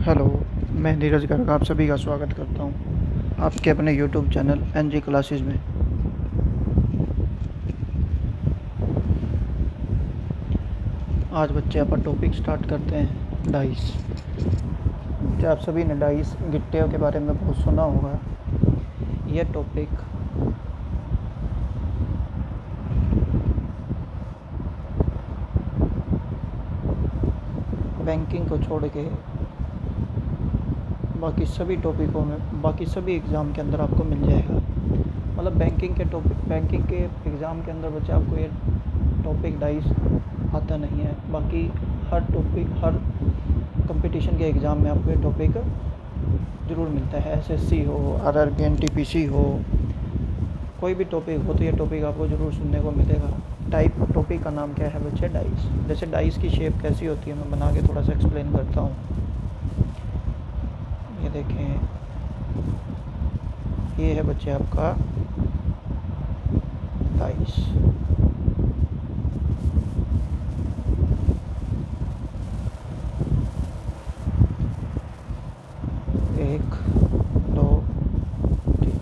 Hello, मैं नीरज गर्ग आप सभी का स्वागत करता हूँ आपके अपने यूट्यूब चैनल एनजी क्लासेस में। आज बच्चे अपन टॉपिक स्टार्ट करते हैं डाइस। बच्चे आप सभी ने डाइस गिट्टियों के बारे में बहुत सुना होगा। यह टॉपिक बैंकिंग को छोड़ के बाकी सभी टॉपिकों में, बाकी सभी एग्ज़ाम के अंदर आपको मिल जाएगा। मतलब बैंकिंग के एग्ज़ाम के अंदर बच्चे आपको ये टॉपिक डाइस आता नहीं है। बाकी हर कंपटीशन के एग्ज़ाम में आपको ये टॉपिक ज़रूर मिलता है। एसएससी हो, आरआर के एनटीपीसी हो, कोई भी टॉपिक हो तो ये टॉपिक आपको ज़रूर सुनने को मिलेगा। टॉपिक का नाम क्या है बच्चे? डाइस। जैसे डाइस की शेप कैसी होती है मैं बना के थोड़ा सा एक्सप्लेन करता हूँ। ये देखें, ये है बच्चे आपका डाइस। एक, दो, तीन।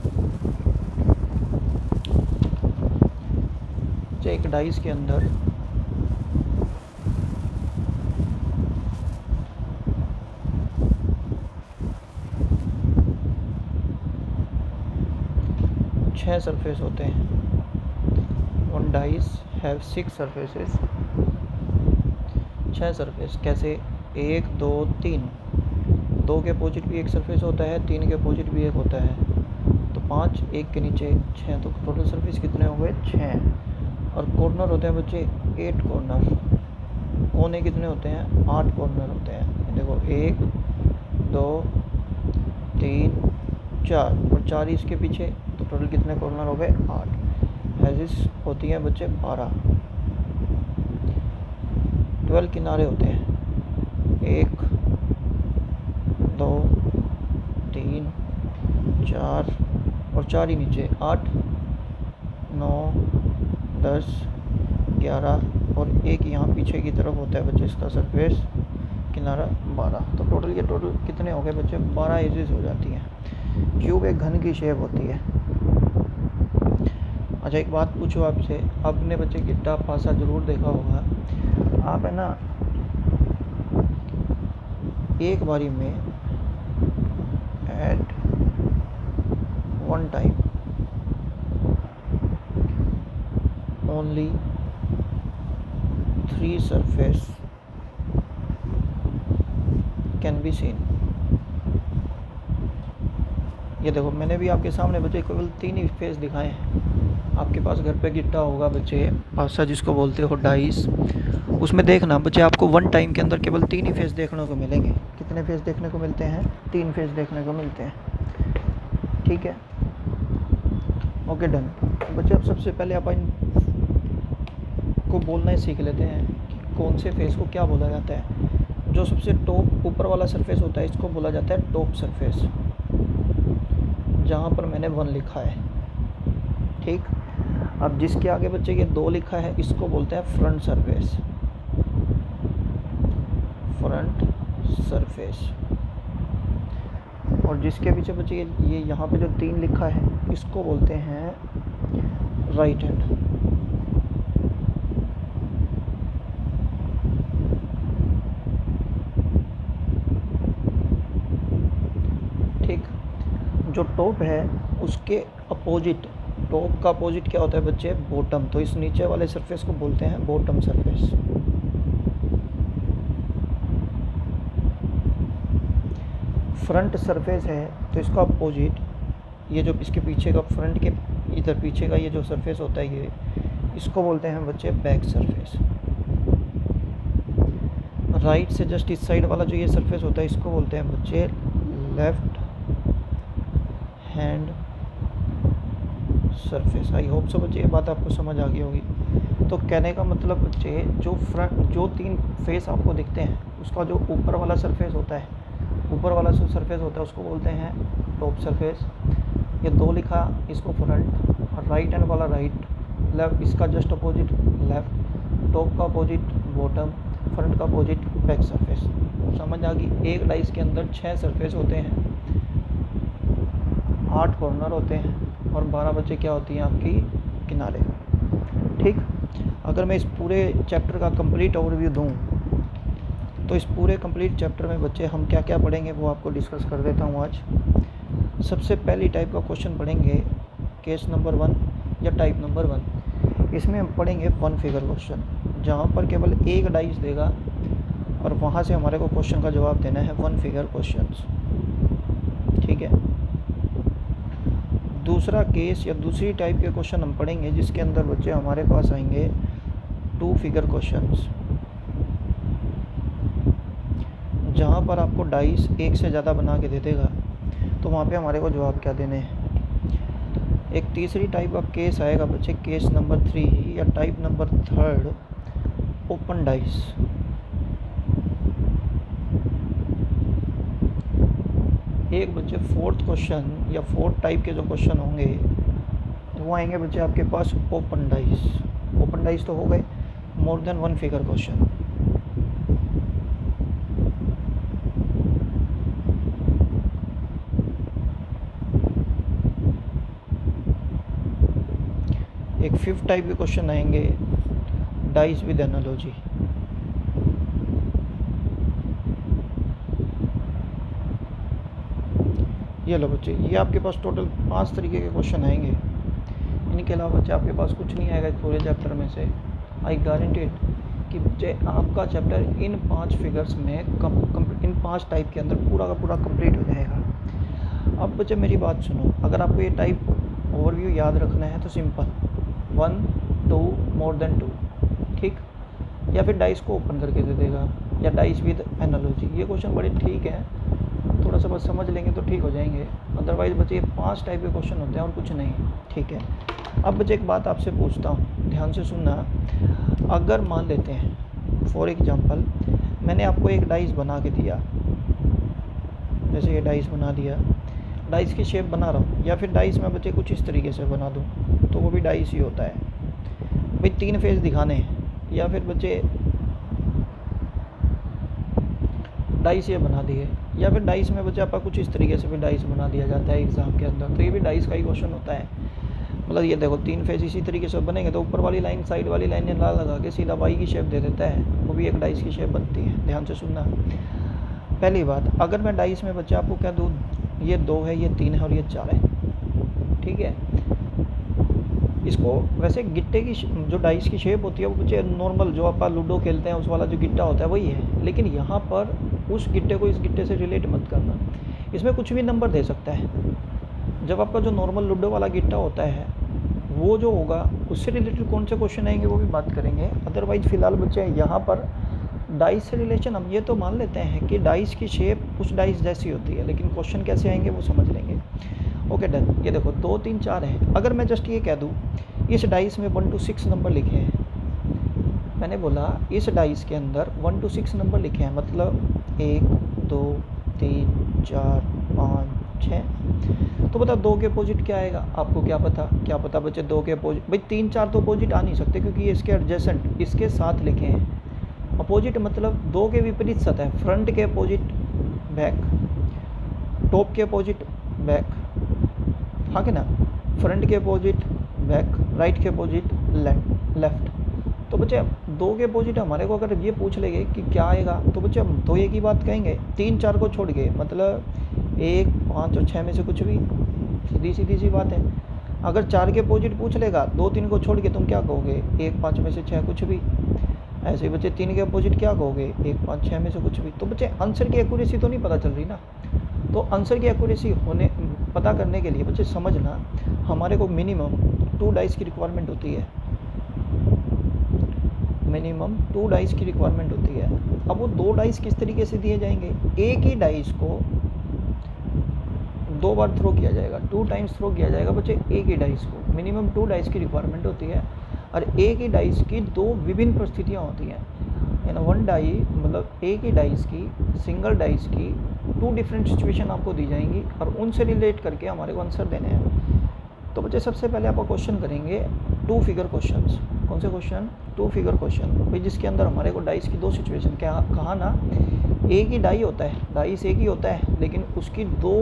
एक डाइस के अंदर 6 सरफेस होते हैं। One dice have 6 surfaces. 6 surface कैसे? 1, 2, 3। 2 के अपोजिट भी एक सरफेस होता है, 3 के अपोजिट भी एक होता है, तो 5, 1 के नीचे 6, तो टोटल सरफेस कितने हो गए? 6। और कॉर्नर होते हैं बच्चे 8 कॉर्नर। कोने कितने होते हैं? 8 कॉर्नर होते हैं। देखो 1, 2, 3, 4 और 4 इसके पीछे, तो टोटल कितने कॉर्नर हो गए? 8। एजिस होती हैं बच्चे 12। 12 किनारे होते हैं। 1, 2, 3, 4 और 4 ही नीचे 8, 9, 10, 11 और एक यहाँ पीछे की तरफ होता है बच्चे इसका सरफेस किनारा 12। तो टोटल कितने हो गए बच्चे? 12 एजेस हो जाती हैं। क्यूब एक घन की शेप होती है। अच्छा, एक बात पूछो आपसे, आपने बच्चे गिट्टा पासा ज़रूर देखा होगा। आप है ना एक बारी में at one time only 3 surface can be seen. ये देखो, मैंने भी आपके सामने बच्चे केवल 3 ही फेस दिखाए हैं। आपके पास घर पे गिट्टा होगा बच्चे, पासा जिसको बोलते हो डाइस, उसमें देखना बच्चे आपको वन टाइम के अंदर केवल 3 ही फेस देखने को मिलेंगे। कितने फेस देखने को मिलते हैं? 3 फेस देखने को मिलते हैं। ठीक है, ओके, डन। बच्चे अब सबसे पहले अपन को बोलना ही सीख लेते हैं कि कौन से फेस को क्या बोला जाता है। जो सबसे टॉप ऊपर वाला सरफेस होता है इसको बोला जाता है टॉप सरफेस, जहाँ पर मैंने 1 लिखा है। ठीक, अब जिसके आगे बच्चे ये 2 लिखा है इसको बोलते हैं फ्रंट सरफेस। Front surface. और जिसके पीछे बच्चे ये यहाँ पे जो 3 लिखा है इसको बोलते हैं राइट हैंड। ठीक, जो टॉप है उसके अपोजिट, टॉप का अपोजिट क्या होता है बच्चे? बॉटम। तो इस नीचे वाले सरफेस को बोलते हैं बॉटम सरफेस। फ्रंट सरफेस है तो इसका अपोजिट, ये जो इसके पीछे का, फ्रंट के इधर पीछे का ये जो सरफेस होता है ये, इसको बोलते हैं बच्चे बैक सरफेस। राइट से जस्ट इस साइड वाला जो ये सरफेस होता है इसको बोलते हैं बच्चे left hand surface. I hope so बच्चे ये बात आपको समझ आ गई होगी। तो कहने का मतलब बच्चे जो 3 फेस आपको दिखते हैं उसका जो ऊपर वाला सरफेस होता है, उसको बोलते हैं टॉप सरफेस। ये 2 लिखा इसको फ्रंट, और राइट हैंड वाला राइट, लेफ्ट इसका जस्ट अपोजिट लेफ्ट, टॉप का अपोजिट बॉटम, फ्रंट का अपोजिट बैक सरफेस। समझ आ गई। एक डाइस के अंदर 6 सरफेस होते हैं, 8 कॉर्नर होते हैं और 12 बचे क्या होती हैं आपकी किनारे। ठीक। अगर मैं इस पूरे चैप्टर का कंप्लीट ओवरव्यू दूं तो इस पूरे कंप्लीट चैप्टर में बच्चे हम क्या क्या पढ़ेंगे वो आपको डिस्कस कर देता हूं आज। सबसे पहली टाइप का क्वेश्चन पढ़ेंगे केस नंबर 1 या टाइप नंबर 1। इसमें हम पढ़ेंगे 1 फिगर क्वेश्चन, जहाँ पर केवल एक डाइस देगा और वहाँ से हमारे को क्वेश्चन का जवाब देना है 1 फिगर क्वेश्चंस। ठीक है। दूसरा केस या दूसरी टाइप के क्वेश्चन हम पढ़ेंगे जिसके अंदर बच्चे हमारे पास आएंगे 2 फिगर क्वेश्चंस, जहाँ पर आपको डाइस एक से ज़्यादा बना के दे देगा तो वहाँ पे हमारे को जवाब क्या देने हैं। एक तीसरी टाइप का केस आएगा बच्चे, केस नंबर 3 या टाइप नंबर 3, ओपन डाइस। एक बच्चे 4th क्वेश्चन या 4th टाइप के जो क्वेश्चन होंगे वो आएंगे बच्चे आपके पास ओपन डाइस। ओपन डाइस तो हो गए मोर देन 1 फिगर क्वेश्चन। एक 5th टाइप के क्वेश्चन आएंगे डाइस विद एनालॉजी। ये लो बच्चे, ये आपके पास टोटल 5 तरीके के क्वेश्चन आएंगे। इनके अलावा बच्चे आपके पास कुछ नहीं आएगा इस पूरे चैप्टर में से। आई गारंटेड कि बच्चे आपका चैप्टर इन 5 फिगर्स में इन 5 टाइप के अंदर पूरा का पूरा कंप्लीट हो जाएगा। अब बच्चे मेरी बात सुनो, अगर आपको ये टाइप ओवरव्यू याद रखना है तो सिंपल 1 2 मोर देन 2। ठीक। या फिर डाइस को ओपन करके दे देगा या डाइस विद एनालॉजी। ये क्वेश्चन बड़े ठीक है, थोड़ा सा बस समझ लेंगे तो ठीक हो जाएंगे। अदरवाइज़ बच्चे ये 5 टाइप के क्वेश्चन होते हैं और कुछ नहीं। ठीक है। अब बच्चे एक बात आपसे पूछता हूँ, ध्यान से सुनना। अगर मान लेते हैं फॉर एग्जांपल मैंने आपको एक डाइस बना के दिया, जैसे ये डाइस बना दिया, डाइस की शेप बना रहा हूँ, या फिर डाइस में बच्चे कुछ इस तरीके से बना दूँ तो वो भी डाइस ही होता है। भाई 3 फेस दिखाने हैं, या फिर बच्चे डाइस ये बना दिए, या फिर डाइस में बच्चे आपका कुछ इस तरीके से भी डाइस बना दिया जाता है एग्ज़ाम के अंदर, तो ये भी डाइस का ही क्वेश्चन होता है। मतलब ये देखो 3 फेस इसी तरीके से बनेंगे तो ऊपर वाली लाइन साइड वाली लाइन ने लाल लगा के सीधा वाई की शेप दे देता है, वो भी एक डाइस की शेप बनती है। ध्यान से सुनना। पहली बात, अगर मैं डाइस में बच्चे आपको क्या दूँ, ये 2 है, ये 3 है और ये 4 है। ठीक है। इसको वैसे गिट्टे की जो डाइस की शेप होती है वो बच्चे नॉर्मल जो आप लूडो खेलते हैं उस वाला जो गिट्टा होता है वही है, लेकिन यहाँ पर उस गिट्टे को इस गिट्टे से रिलेट मत करना। इसमें कुछ भी नंबर दे सकता है। जब आपका जो नॉर्मल लूडो वाला गिट्टा होता है वो जो होगा उससे रिलेटेड कौन से क्वेश्चन आएंगे वो भी बात करेंगे। अदरवाइज़ फ़िलहाल बच्चे यहाँ पर डाइस से रिलेशन हम ये तो मान लेते हैं कि डाइस की शेप उस डाइस जैसी होती है, लेकिन क्वेश्चन कैसे आएंगे वो समझ लेंगे। Okay done. ये देखो 2 3 4 है। अगर मैं जस्ट ये कह दूँ इस डाइस में 1 to 6 नंबर लिखे हैं, मैंने बोला इस डाइस के अंदर 1 to 6 नंबर लिखे हैं, मतलब 1 2 3 4 5 6। तो बता 2 के अपोजिट क्या आएगा, आपको क्या पता बच्चे 2 के अपोजिट। भाई 3 4 तो अपोजिट आ नहीं सकते क्योंकि ये इसके एडजेसेंट इसके साथ लिखे हैं। अपोजिट मतलब 2 के विपरीत सतह, फ्रंट के अपोजिट बैक, टॉप के अपोजिट बैक, हाँ कि ना, फ्रंट के अपोजिट बैक, राइट के अपोजिट लेफ्ट। तो बच्चे 2 के अपोजिट हमारे को अगर ये पूछ लेंगे कि क्या आएगा तो बच्चे हम तो एक ही बात कहेंगे, 3 4 को छोड़ के, मतलब 1 5 और 6 में से कुछ भी। सीधी सी बात है। अगर 4 के अपोजिट पूछ लेगा 2 3 को छोड़ के तुम क्या कहोगे, 1 5 में से 6 कुछ भी। ऐसे ही बच्चे 3 के अपोजिट क्या कहोगे, 1 5 6 में से कुछ भी। तो बच्चे आंसर की एक्यूरेसी तो नहीं पता चल रही ना। तो आंसर की एक्यूरेसी पता करने के लिए बच्चे समझना हमारे को मिनिमम 2 डाइस की रिक्वायरमेंट होती है। मिनिमम 2 डाइस की रिक्वायरमेंट होती है। अब वो 2 डाइस किस तरीके से दिए जाएंगे, एक ही डाइस को 2 बार थ्रो किया जाएगा, 2 टाइम्स थ्रो किया जाएगा बच्चे एक ही डाइस को। मिनिमम 2 डाइस की रिक्वायरमेंट होती है और एक ही डाइस की 2 विभिन्न परिस्थितियाँ होती हैं। इन 1 डाई मतलब एक ही डाइस की, सिंगल डाइस की 2 डिफरेंट सिचुएशन आपको दी जाएंगी और उनसे रिलेट करके हमारे को आंसर देने हैं। तो बच्चे सबसे पहले आप क्वेश्चन करेंगे 2 फिगर क्वेश्चंस। कौन से क्वेश्चन, 2 फिगर क्वेश्चन भाई, जिसके अंदर हमारे को डाइस की 2 सिचुएशन, क्या कहा ना, एक ही डाई होता है, डाइस एक ही होता है, लेकिन उसकी 2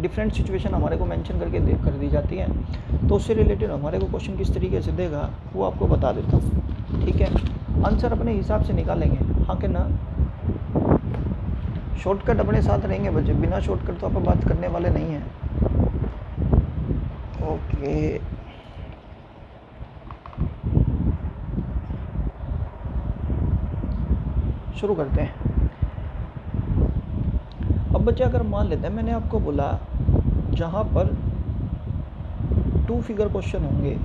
डिफरेंट सिचुएशन हमारे को मेंशन करके कर दी जाती हैं। तो उससे रिलेटेड हमारे को क्वेश्चन किस तरीके से देगा वो आपको बता देता हूँ, ठीक है। आंसर अपने हिसाब से निकालेंगे, हाँ कि ना। शॉर्टकट अपने साथ रहेंगे बच्चे, बिना शॉर्टकट तो आप बात करने वाले नहीं हैं। ओके, शुरू करते हैं। अब बच्चे अगर मान लेते हैं, मैंने आपको बोला जहाँ पर 2 फिगर क्वेश्चन होंगे,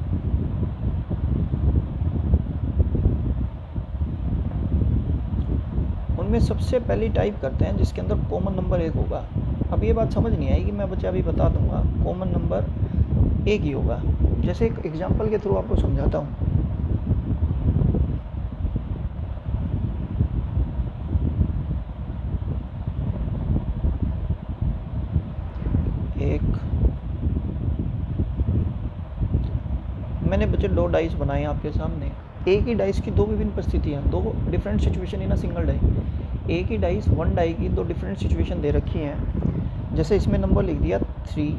उनमें सबसे पहली टाइप करते हैं जिसके अंदर कॉमन नंबर 1 होगा। अब ये बात समझ नहीं आएगी, मैं बच्चे अभी बता दूंगा, कॉमन नंबर 1 ही होगा। जैसे एक एग्जांपल के थ्रू आपको समझाता हूँ। मैंने बच्चे 2 डाइस बनाए आपके सामने, एक ही डाइस की 2 विभिन्न परिस्थितियाँ, 2 different situation in a single die. एक ही डाइस 1 डाई की 2 डिफरेंट सिचुएशन दे रखी हैं। जैसे इसमें नंबर लिख दिया 3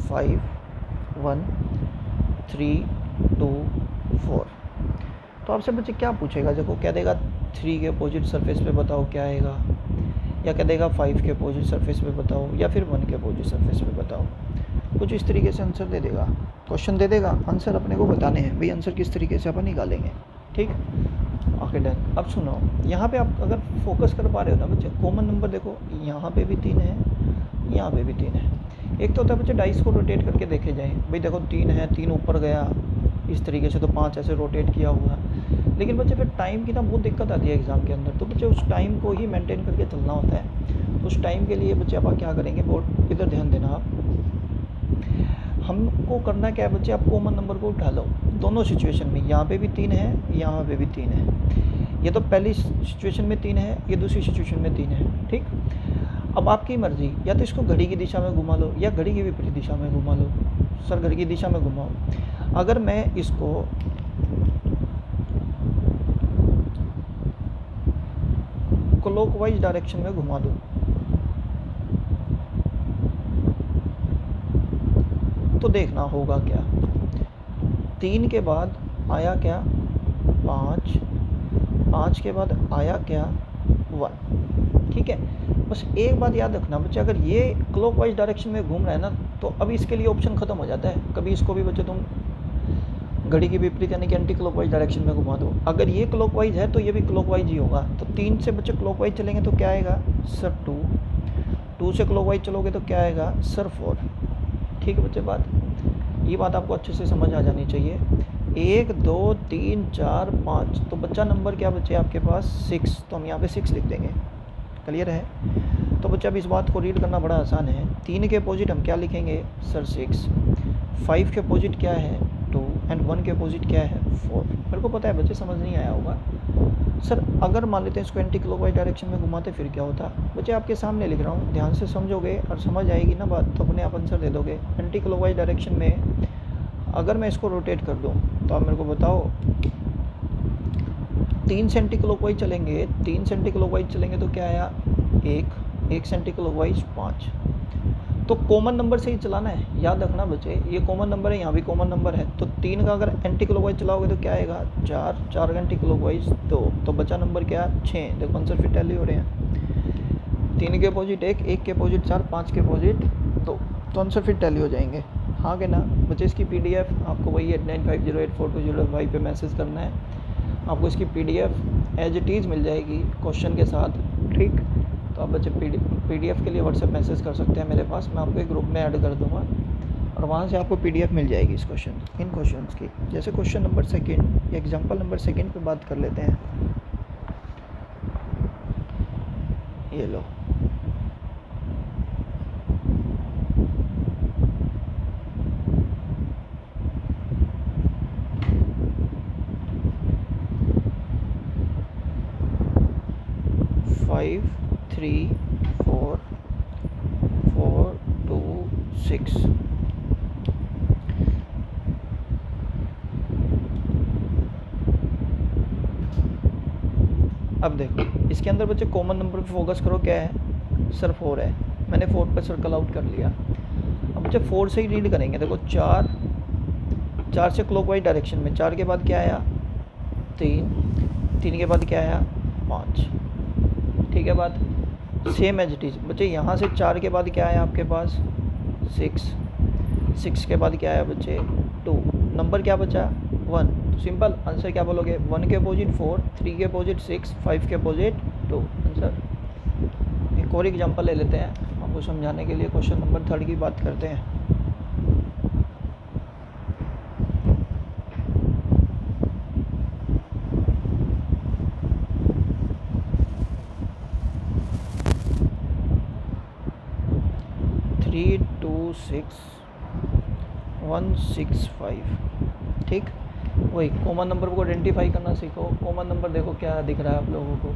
5 1 3 2 4। तो आपसे बच्चे क्या पूछेगा, देखो क्या देगा, 3 के अपोजिट सरफेस पे बताओ क्या आएगा, या क्या देगा 5 के अपोजिट सरफेस पे बताओ, या फिर 1 के अपोजिट सरफेस पे बताओ। कुछ इस तरीके से आंसर दे देगा, क्वेश्चन दे देगा, आंसर अपने को बताने हैं भाई, आंसर किस तरीके से अपन निकालेंगे, ठीक। Okay done. अब सुनो, यहाँ पे आप अगर फोकस कर पा रहे हो ना बच्चे, कॉमन नंबर देखो यहाँ पे भी 3 है, यहाँ पे भी 3 है। एक तो होता है बच्चे डाइस को रोटेट करके देखे जाएँ, भाई देखो 3 है, 3 ऊपर गया इस तरीके से, तो 5 ऐसे रोटेट किया हुआ। लेकिन बच्चे फिर टाइम की ना बहुत दिक्कत आती है एग्ज़ाम के अंदर, तो बच्चे उस टाइम को ही मेंटेन करके चलना होता है। उस टाइम के लिए बच्चे आप क्या करेंगे, बहुत इधर ध्यान देना आप, हमको करना क्या है बच्चे, आप कॉमन नंबर को उठा लो दोनों सिचुएशन में। यहाँ पे भी 3 है, यहाँ पे भी 3 है। ये तो पहली सिचुएशन में 3 है, ये दूसरी सिचुएशन में 3 है, ठीक। अब आपकी मर्जी, या तो इसको घड़ी की दिशा में घुमा लो या घड़ी की विपरीत दिशा में घुमा लो। सर घड़ी की दिशा में घुमाओ। अगर मैं इसको क्लॉकवाइज डायरेक्शन में घुमा दूँ तो देखना होगा क्या, 3 के बाद आया क्या 5, 5 के बाद आया क्या 1, ठीक है। बस एक बात याद रखना बच्चे, अगर ये क्लॉकवाइज डायरेक्शन में घूम रहा है ना, तो अभी इसके लिए ऑप्शन ख़त्म हो जाता है। कभी इसको भी बच्चे तुम घड़ी की विपरीत यानी कि एंटी क्लॉकवाइज डायरेक्शन में घुमा दो। अगर ये क्लॉकवाइज है तो ये भी क्लॉकवाइज ही होगा। तो 3 से बच्चे क्लॉकवाइज चलेंगे तो क्या आएगा सर 2, 2 से क्लॉकवाइज चलोगे तो क्या आएगा सर 4, ठीक है बच्चे। ये बात आपको अच्छे से समझ आ जानी चाहिए। 1 2 3 4 5, तो बच्चा नंबर क्या बच्चे आपके पास 6, तो हम यहाँ पे 6 लिख देंगे, क्लियर है। तो बच्चा अब इस बात को रीड करना बड़ा आसान है। 3 के अपोजिट हम क्या लिखेंगे सर 6, 5 के अपोजिट क्या है 2, एंड 1 के अपोजिट क्या है 4। मेरे को पता है बच्चे समझ नहीं आया होगा। सर अगर मान लेते हैं इसको एंटी क्लॉकवाइज डायरेक्शन में घुमाते फिर क्या होता, बच्चे आपके सामने लिख रहा हूँ, ध्यान से समझोगे और समझ आएगी ना बात तो अपने आप आंसर दे दोगे। एंटी क्लॉकवाइज डायरेक्शन में अगर मैं इसको रोटेट कर दूँ तो आप मेरे को बताओ, 3 से एंटी क्लॉकवाइज चलेंगे, 3 से एंटी क्लॉकवाइज चलेंगे तो क्या आया 1 से एंटी क्लॉकवाइज 5। तो कॉमन नंबर से ही चलाना है, याद रखना बच्चे, ये कॉमन नंबर है, यहाँ भी कॉमन नंबर है। तो 3 का अगर एंटी क्लॉकवाइज चलाओगे तो क्या आएगा 4, 4 का एंटी क्लॉकवाइज 2, तो बचा नंबर क्या 6। देखो आंसर फिर टैली हो रहे हैं, 3 के अपोजिट 1, 1 के अपोजिट 4, 5 के अपोजिट 2, तो आंसर फिर टैली हो जाएंगे, हाँ कि ना बच्चे। इसकी PDF आपको वही 8950842005 पे मैसेज करना है, आपको इसकी PDF एज इट इज़ मिल जाएगी क्वेश्चन के साथ, ठीक। तो आप बच्चे PDF के लिए व्हाट्सएप मैसेज कर सकते हैं मेरे पास, मैं आपको एक ग्रुप में ऐड कर दूंगा और वहाँ से आपको PDF मिल जाएगी इस इन क्वेश्चंस की। जैसे क्वेश्चन नंबर 2 एग्जांपल नंबर 2 पे बात कर लेते हैं। ये लो, फाइव 3 4 4 2 6। अब देखो इसके अंदर बच्चे कॉमन नंबर पे फोकस करो, क्या है सर 4 है, मैंने 4 पे सर्कल आउट कर लिया। अब बच्चे 4 से ही रीड करेंगे, देखो 4 से क्लॉकवाइज डायरेक्शन में 4 के बाद क्या आया 3 के बाद क्या आया 5, ठीक है बात। सेम एज इट इज़ बच्चे यहाँ से 4 के बाद क्या आया आपके पास 6 के बाद क्या आया बच्चे 2, नंबर क्या बचा 1। तो सिंपल आंसर क्या बोलोगे 1 के अपोजिट 4, 3 के अपोजिट 6, 5 के अपोजिट 2 आंसर। एक और एग्जांपल ले लेते हैं आपको समझाने के लिए, क्वेश्चन नंबर 3 की बात करते हैं। थ्री 2 6 1 6 5, ठीक। वही कॉमन नंबर को आइडेंटिफाई करना सीखो। कॉमन नंबर देखो क्या दिख रहा है आप लोगों को,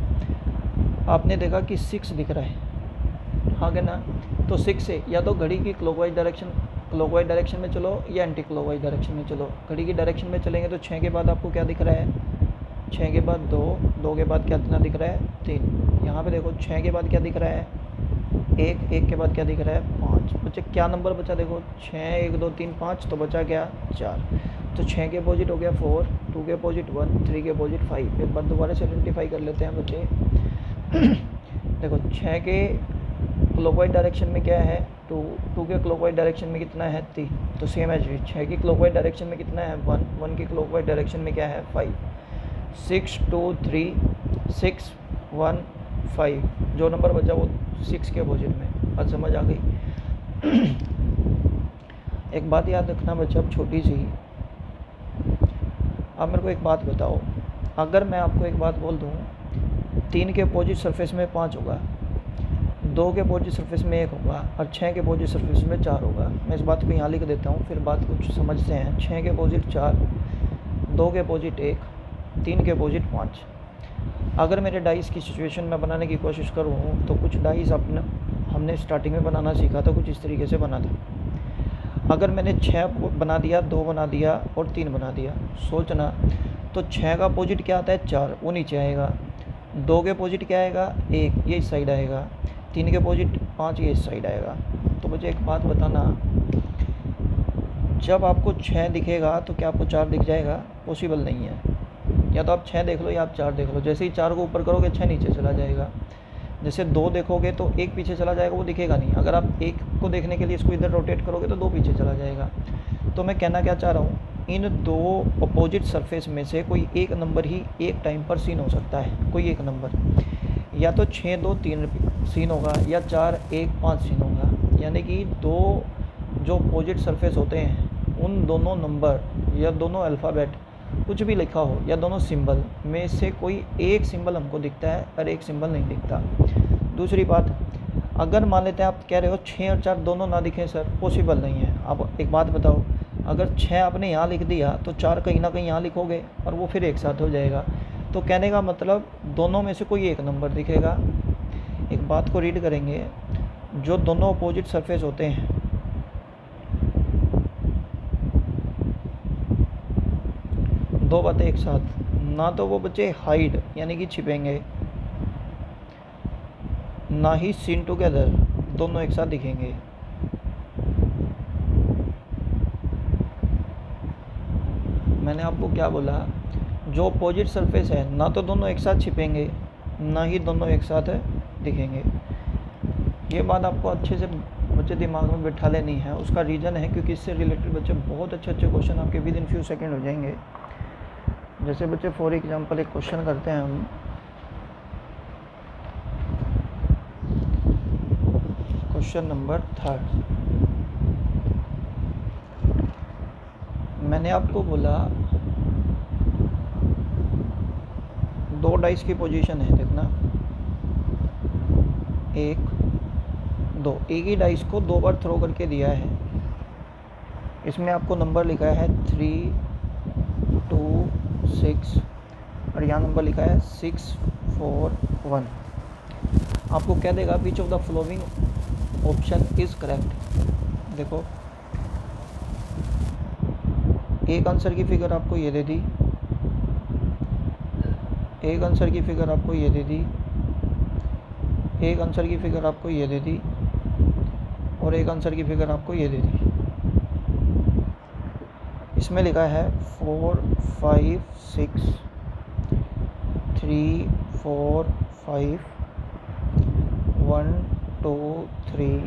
आपने देखा कि 6 दिख रहा है, हाँ क्या ना। तो 6 से या तो घड़ी की क्लॉकवाइज डायरेक्शन में चलो या एंटी क्लॉकवाइज डायरेक्शन में चलो। घड़ी की डायरेक्शन में चलेंगे तो 6 के बाद आपको क्या दिख रहा है 6 के बाद 2 के बाद क्या कितना दिख रहा है 3। यहाँ पे देखो 6 के बाद क्या दिख रहा है 1 के बाद क्या दिख रहा है 5। बच्चे क्या नंबर बचा देखो 6 1 2 3 5, तो बचा क्या 4। तो 6 के अपोजिट हो गया 4, 2 के अपोजिट 1, 3 के अपोजिट 5। एक बार दोबारा से आइडेंटिफाई कर लेते हैं बच्चे। देखो 6 के क्लॉकवाइज डायरेक्शन में क्या है 2 के क्लॉकवाइज डायरेक्शन में कितना है 3। तो सेम है 6 की क्लॉकवाइज डायरेक्शन में कितना है 1 की क्लॉकवाइज डायरेक्शन में क्या है 5। 6 2 3 6 1 5, जो नंबर बचा वो 6 के अपोजिट में। आज समझ आ गई। एक बात याद रखना बच्चा, अब छोटी सी, आप मेरे को एक बात बताओ, अगर मैं आपको एक बात बोल दूँ 3 के अपोजिट सरफेस में 5 होगा, 2 के अपोजिट सरफेस में 1 होगा और 6 के अपोजिट सरफेस में 4 होगा। मैं इस बात को यहाँ लिख देता हूँ, फिर बात कुछ समझते हैं। 6 के अपोजिट 4, 2 के अपोजिट 1, 3 के अपोजिट 5। अगर मेरे डाइस की सिचुएशन में बनाने की कोशिश करूँ तो कुछ डाइस हमने स्टार्टिंग में बनाना सीखा था, कुछ इस तरीके से बना था। अगर मैंने 6 बना दिया, 2 बना दिया और 3 बना दिया, सोचना तो 6 का अपोजिट क्या आता है 4, वो नीचे आएगा। 2 के अपोजिट क्या आएगा 1, ये इस साइड आएगा। 3 के अपोजिट 5, ये इस साइड आएगा। तो मुझे एक बात बताना, जब आपको 6 दिखेगा तो क्या आपको 4 दिख जाएगा? पॉसिबल नहीं है। या तो आप 6 देख लो या आप 4 देख लो। जैसे ही 4 को ऊपर करोगे 6 नीचे चला जाएगा। जैसे 2 देखोगे तो 1 पीछे चला जाएगा, वो दिखेगा नहीं। अगर आप 1 को देखने के लिए इसको इधर रोटेट करोगे तो 2 पीछे चला जाएगा। तो मैं कहना क्या चाह रहा हूँ, इन 2 अपोजिट सरफेस में से कोई एक नंबर ही एक टाइम पर सीन हो सकता है। कोई एक नंबर या तो 6 2 3 सीन होगा या 4 1 5 सीन होगा। यानी कि 2 जो अपोजिट सरफेस होते हैं उन दोनों नंबर या दोनों अल्फ़ाबेट कुछ भी लिखा हो या दोनों सिंबल में से कोई एक सिंबल हमको दिखता है और एक सिंबल नहीं दिखता। दूसरी बात, अगर मान लेते हैं आप कह रहे हो 6 और 4 दोनों ना दिखें सर, पॉसिबल नहीं है। आप एक बात बताओ, अगर 6 आपने यहाँ लिख दिया तो 4 कहीं ना कहीं यहाँ लिखोगे और वो फिर एक साथ हो जाएगा। तो कहने का मतलब दोनों में से कोई एक नंबर दिखेगा। एक बात को रीड करेंगे, जो दोनों अपोजिट सरफेस होते हैं दो बातें एक साथ, ना तो वो बच्चे हाइड यानी कि छिपेंगे, ना ही सीन टुगेदर, दोनों एक साथ दिखेंगे। मैंने आपको क्या बोला, जो अपोजिट सरफेस है ना तो दोनों एक साथ छिपेंगे ना ही दोनों एक साथ दिखेंगे। ये बात आपको अच्छे से बच्चे दिमाग में बिठा लेनी है। उसका रीज़न है क्योंकि इससे रिलेटेड बच्चे बहुत अच्छे अच्छे क्वेश्चन आपके विद इन फ्यू सेकेंड हो जाएंगे। जैसे बच्चे फॉर एग्जांपल एक क्वेश्चन करते हैं हम, क्वेश्चन नंबर 3। मैंने आपको बोला 2 डाइस की पोजीशन है, देखना 1 2, एक ही डाइस को 2 बार थ्रो करके दिया है। इसमें आपको नंबर लिखा है 3 2 6 और यहाँ नंबर लिखा है 6 4 1। आपको कह देगा which of the following option is correct. देखो एक आंसर की फिगर आपको ये दे दी, एक आंसर की फिगर आपको ये दे दी, एक आंसर की फिगर आपको ये दे दी, और एक आंसर की फिगर आपको ये दे दी। इसमें लिखा है 4 5 6 3 4 5 1 2 3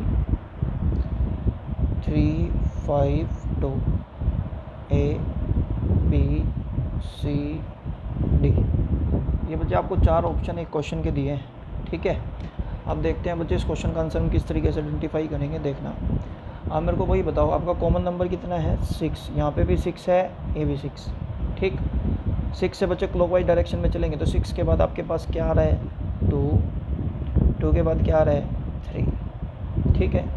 3 5 2 A B C D। ये बच्चे आपको 4 ऑप्शन एक क्वेश्चन के दिए हैं, ठीक है। अब देखते हैं बच्चे इस क्वेश्चन का आंसर हम किस तरीके से आइडेंटिफाई करेंगे। देखना, आप मेरे को वही बताओ, आपका कॉमन नंबर कितना है 6, यहाँ पे भी 6 है, ये भी 6, ठीक। 6 से बच्चे क्लॉकवाइज डायरेक्शन में चलेंगे तो 6 के बाद आपके पास क्या आ रहा है 2, 2 के बाद क्या आ रहा है 3, ठीक है।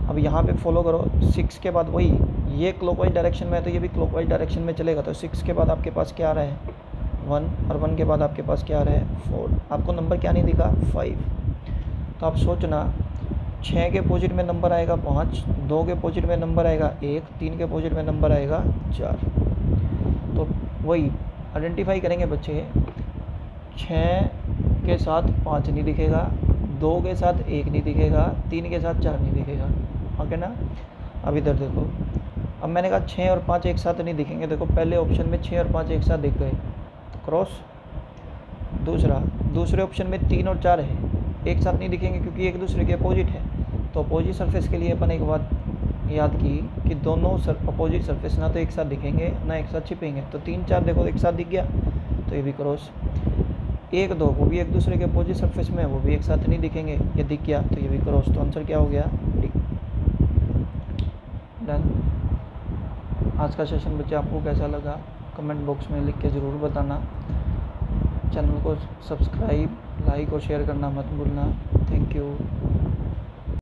अब यहाँ पे फॉलो करो, 6 के बाद वही, ये क्लॉकवाइज डायरेक्शन में है तो ये भी क्लॉकवाइज डायरेक्शन में चलेगा, तो 6 के बाद आपके पास क्या आ रहा है 1, और 1 के बाद आपके पास क्या आ रहा है 4। आपको नंबर क्या नहीं दिखा 5, तो आप सोचना 6 के अपोजिट में नंबर आएगा 5, 2 के अपोजिट में नंबर आएगा 1, 3 के अपोजिट में नंबर आएगा 4। तो वही आइडेंटिफाई करेंगे बच्चे, 6 के साथ 5 नहीं दिखेगा, 2 के साथ 1 नहीं दिखेगा, 3 के साथ 4 नहीं दिखेगा, ओके ना। अब इधर देखो, अब मैंने कहा 6 और 5 एक साथ नहीं दिखेंगे, देखो पहले ऑप्शन में 6 और 5 एक साथ दिख गए, क्रॉस। दूसरे ऑप्शन में 3 और 4 है, एक साथ नहीं दिखेंगे क्योंकि एक दूसरे के अपोजिट है। तो अपोजिट सरफेस के लिए अपन एक बात याद की कि दोनों अपोजिट सरफेस ना तो एक साथ दिखेंगे ना एक साथ छिपेंगे, तो 3 4 देखो एक साथ दिख गया, तो ये भी क्रॉस। 1 2 वो भी एक दूसरे के अपोजिट सरफेस में है, वो भी एक साथ नहीं दिखेंगे, ये दिख गया तो ये भी क्रॉस। तो आंसर क्या हो गया डी। डन। आज का सेशन बच्चे आपको कैसा लगा कमेंट बॉक्स में लिख के ज़रूर बताना। चैनल को सब्सक्राइब, लाइक और शेयर करना मत भूलना। Thank you.